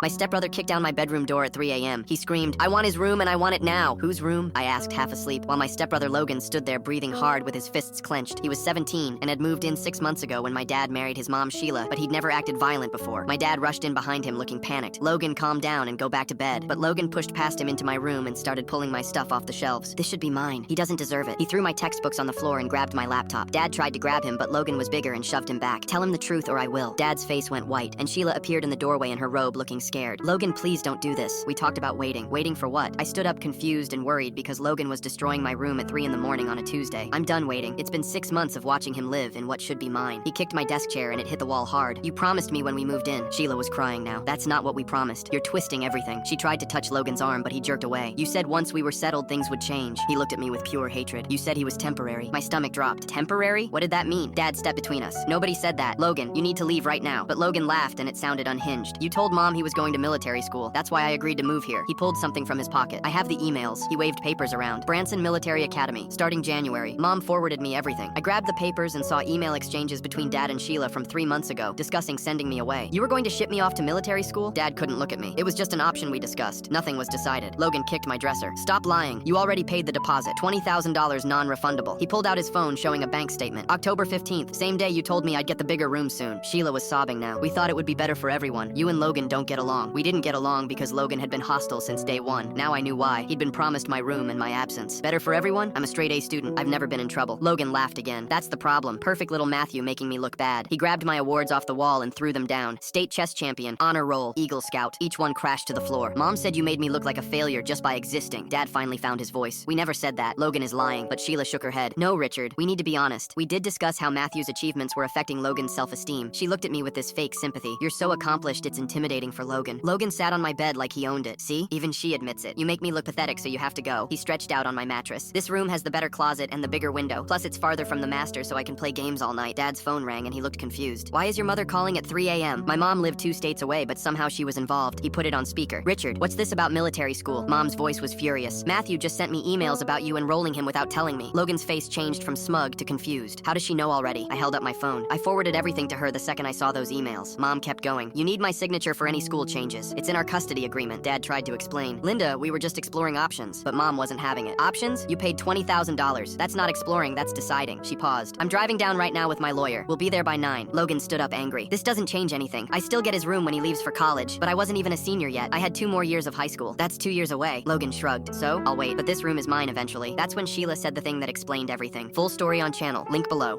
My stepbrother kicked down my bedroom door at 3 a.m. He screamed, "I want his room and I want it now." "Whose room?" I asked, half asleep, while my stepbrother Logan stood there breathing hard with his fists clenched. He was 17 and had moved in 6 months ago when my dad married his mom Sheila, but he'd never acted violent before. My dad rushed in behind him looking panicked. "Logan, calm down and go back to bed." But Logan pushed past him into my room and started pulling my stuff off the shelves. "This should be mine. He doesn't deserve it." He threw my textbooks on the floor and grabbed my laptop. Dad tried to grab him, but Logan was bigger and shoved him back. "Tell him the truth or I will." Dad's face went white, and Sheila appeared in the doorway in her robe looking scared. "Logan, please don't do this." We talked about waiting. Waiting for what? I stood up confused and worried because Logan was destroying my room at 3 in the morning on a Tuesday. "I'm done waiting. It's been 6 months of watching him live in what should be mine." He kicked my desk chair and it hit the wall hard. "You promised me when we moved in." Sheila was crying now. "That's not what we promised. You're twisting everything." She tried to touch Logan's arm, but he jerked away. "You said once we were settled, things would change." He looked at me with pure hatred. "You said he was temporary." My stomach dropped. Temporary? What did that mean? Dad stepped between us. "Nobody said that. Logan, you need to leave right now." But Logan laughed and it sounded unhinged. "You told Mom he was going to military school. That's why I agreed to move here." He pulled something from his pocket. "I have the emails." He waved papers around. "Branson Military Academy, starting January." Mom forwarded me everything. I grabbed the papers and saw email exchanges between Dad and Sheila from 3 months ago, discussing sending me away. "You were going to ship me off to military school?" Dad couldn't look at me. "It was just an option we discussed. Nothing was decided." Logan kicked my dresser. "Stop lying. You already paid the deposit. $20,000 non-refundable." He pulled out his phone showing a bank statement. "October 15th, same day you told me I'd get the bigger room soon." Sheila was sobbing now. "We thought it would be better for everyone. You and Logan don't get along." We didn't get along because Logan had been hostile since day one. Now I knew why. He'd been promised my room in my absence. Better for everyone? I'm a straight A student. I've never been in trouble. Logan laughed again. "That's the problem. Perfect little Matthew making me look bad." He grabbed my awards off the wall and threw them down. State chess champion, honor roll, Eagle Scout. Each one crashed to the floor. "Mom said you made me look like a failure just by existing." Dad finally found his voice. "We never said that. Logan is lying." But Sheila shook her head. "No, Richard. We need to be honest. We did discuss how Matthew's achievements were affecting Logan's self-esteem." She looked at me with this fake sympathy. "You're so accomplished, it's intimidating for Logan." Logan sat on my bed like he owned it. "See? Even she admits it. You make me look pathetic, so you have to go." He stretched out on my mattress. "This room has the better closet and the bigger window. Plus it's farther from the master, so I can play games all night." Dad's phone rang and he looked confused. "Why is your mother calling at 3 a.m.? My mom lived 2 states away, but somehow she was involved." He put it on speaker. "Richard, what's this about military school?" Mom's voice was furious. "Matthew just sent me emails about you enrolling him without telling me." Logan's face changed from smug to confused. "How does she know already?" I held up my phone. I forwarded everything to her the second I saw those emails. Mom kept going. "You need my signature for any school changes. It's in our custody agreement." Dad tried to explain. "Linda, we were just exploring options." But Mom wasn't having it. "Options? You paid $20,000. That's not exploring, that's deciding." She paused. "I'm driving down right now with my lawyer. We'll be there by 9. Logan stood up angry. "This doesn't change anything. I still get his room when he leaves for college, but I wasn't even a senior yet. I had 2 more years of high school." "That's 2 years away." Logan shrugged. "So, I'll wait. But this room is mine eventually." That's when Sheila said the thing that explained everything. Full story on channel. Link below.